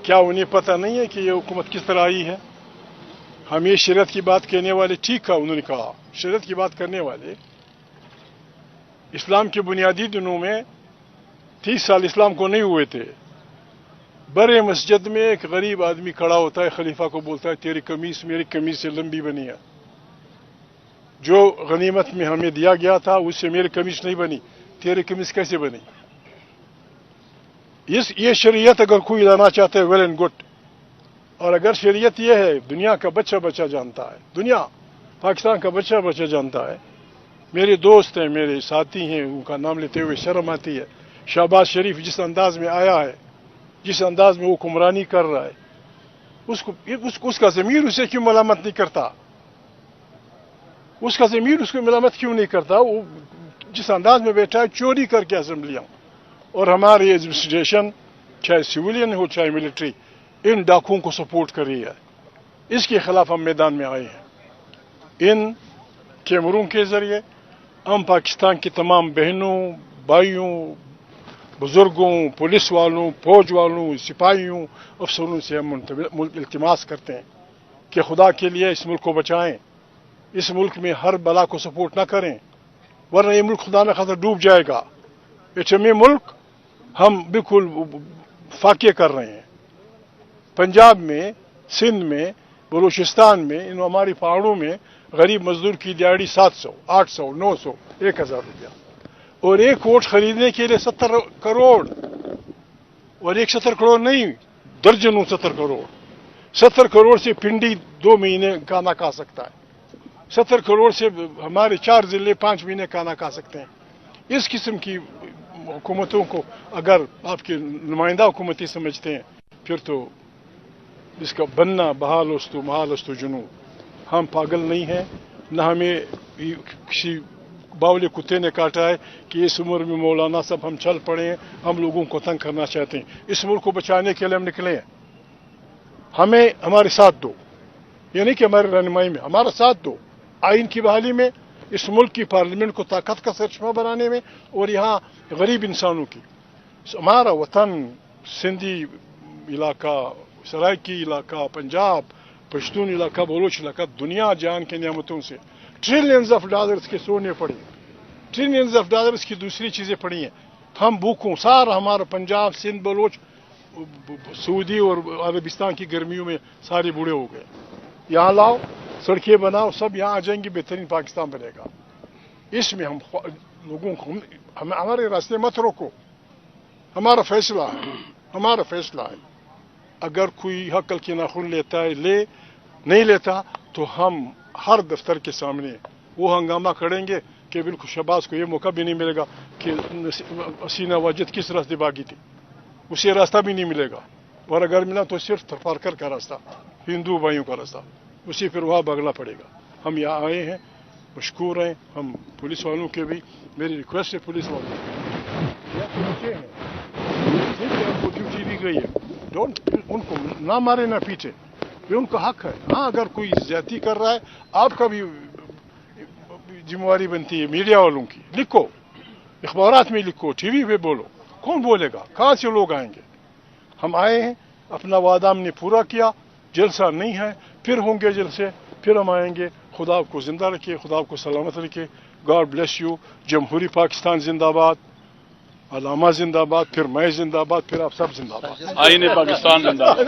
क्या उन्हें पता नहीं है कि ये हुकूमत किस तरह आई है? हम ये शरीयत की बात कहने वाले, ठीक है उन्होंने कहा, शरीयत की बात करने वाले इस्लाम के बुनियादी दिनों में 30 साल इस्लाम को नहीं हुए थे। बड़े मस्जिद में एक गरीब आदमी खड़ा होता है, खलीफा को बोलता है तेरी कमीज मेरी कमीज से लंबी बनी है, जो गनीमत में हमें दिया गया था उससे मेरी कमीज नहीं बनी, तेरी कमीज कैसे बनी? ये शरीयत अगर कोई लाना चाहता है वेल एंड गुड, और अगर शरीयत ये है दुनिया का बच्चा बच्चा जानता है, दुनिया पाकिस्तान का बच्चा बच्चा जानता है। मेरे दोस्त हैं, मेरे साथी हैं, उनका नाम लेते हुए शर्म आती है। शहबाज शरीफ जिस अंदाज में आया है, जिस अंदाज में वो हुक्मरानी कर रहा है, उसका ज़मीर उसे क्यों मलामत नहीं करता? उसका ज़मीर उसको मलामत क्यों नहीं करता? वो जिस अंदाज में बैठा है चोरी करके असेंबलियाँ, और हमारी एडमिनिस्ट्रेशन चाहे सिविलियन हो चाहे मिलिट्री इन डाकुओं को सपोर्ट कर रही है। इसके खिलाफ हम मैदान में आए हैं। इन कैमरों के जरिए हम पाकिस्तान की तमाम बहनों, भाइयों, बुजुर्गों, पुलिस वालों, फौज वालों, सिपाहियों, अफसरों से हम इल्तिमास करते हैं कि खुदा के लिए इस मुल्क को बचाएं, इस मुल्क में हर बला को सपोर्ट ना करें, वरना ये मुल्क खुदा न खासा डूब जाएगा। ये मुल्क हम बिल्कुल फाके कर रहे हैं। पंजाब में, सिंध में, बलूचिस्तान में, इन हमारी पहाड़ों में गरीब मजदूर की दिहाड़ी 700, 800, 900, 1000 रुपया, और एक वोट खरीदने के लिए 70 करोड़, और एक 70 करोड़ नहीं, दर्जनों 70 करोड़। 70 करोड़ से पिंडी 2 महीने खाना खा सकता है, 70 करोड़ से हमारे 4 जिले 5 महीने खाना खा सकते हैं। इस किस्म की हुकूमतों को अगर आपके नुमाइंदा हुकूमती समझते हैं, फिर तो इसका बनना बहालस्तु महालस्तु जुनू। हम पागल नहीं हैं, न हमें किसी बावले कुत्ते ने काटा है कि इस उम्र में मौलाना सब हम चल पड़े हैं, हम लोगों को तंग करना चाहते हैं। इस मुल्क को बचाने के लिए हम निकले हैं। हमें हमारे साथ दो, ये नहीं कि हमारी रहनुमाई में, हमारा साथ दो आइन की बहाली में, इस मुल्क की पार्लियामेंट को ताकत का सरचमा बनाने में, और यहाँ गरीब इंसानों की, हमारा वतन सिंधी इलाका, सराइकी इलाका, पंजाब, पश्तून इलाका, बलोच इलाका दुनिया जान के नियामतों से ट्रिलियंस ऑफ डॉलर्स के सोने पड़े, ट्रिलियंस ऑफ डॉलर्स की दूसरी चीज़ें पड़ी हैं। हम भूखों, सारा हमारा पंजाब, सिंध, बलोच, सऊदी और अरबिस्तान की गर्मियों में सारे बूढ़े हो गए। यहाँ लाओ, सड़कें बनाओ, सब यहाँ आ जाएंगे, बेहतरीन पाकिस्तान बनेगा। इसमें हम लोगों को हमारे रास्ते मत रोको, हमारा फैसला है, हमारा फैसला है। अगर कोई हकल की नाखून लेता है ले, नहीं लेता तो हम हर दफ्तर के सामने वो हंगामा करेंगे कि बिल्कुल शहबाज को ये मौका भी नहीं मिलेगा कि हसीना वाजिद किस रास्ते भागी थी, उसे रास्ता भी नहीं मिलेगा, और अगर मिला तो सिर्फ थरपारकर का रास्ता, हिंदू भाइयों का रास्ता, उसे फिर वहाँ भागना पड़ेगा। हम यहाँ आए हैं, मशकूर हैं। हम पुलिस वालों के भी, मेरी रिक्वेस्ट है पुलिस वालों के, आपको ड्यूटी दी गई है, उनको ना मारे ना पीछे, ये उनका हक है। हाँ, अगर कोई ज्यादती कर रहा है, आपका भी जिम्मेवारी बनती है मीडिया वालों की, लिखो, अखबारात में लिखो, टीवी पे बोलो, कौन बोलेगा, कहाँ से लोग आएंगे? हम आए हैं, अपना वादा हमने पूरा किया, जलसा नहीं है, फिर होंगे जलसे, फिर हम आएंगे। खुदा आपको जिंदा रखे, खुदा आपको सलामत रखे। God bless you. जमहूरी पाकिस्तान जिंदाबाद, अलामा जिंदाबाद, फिर मैं जिंदाबाद, फिर आप सब जिंदाबाद। आईने पाकिस्तान जिंदाबाद।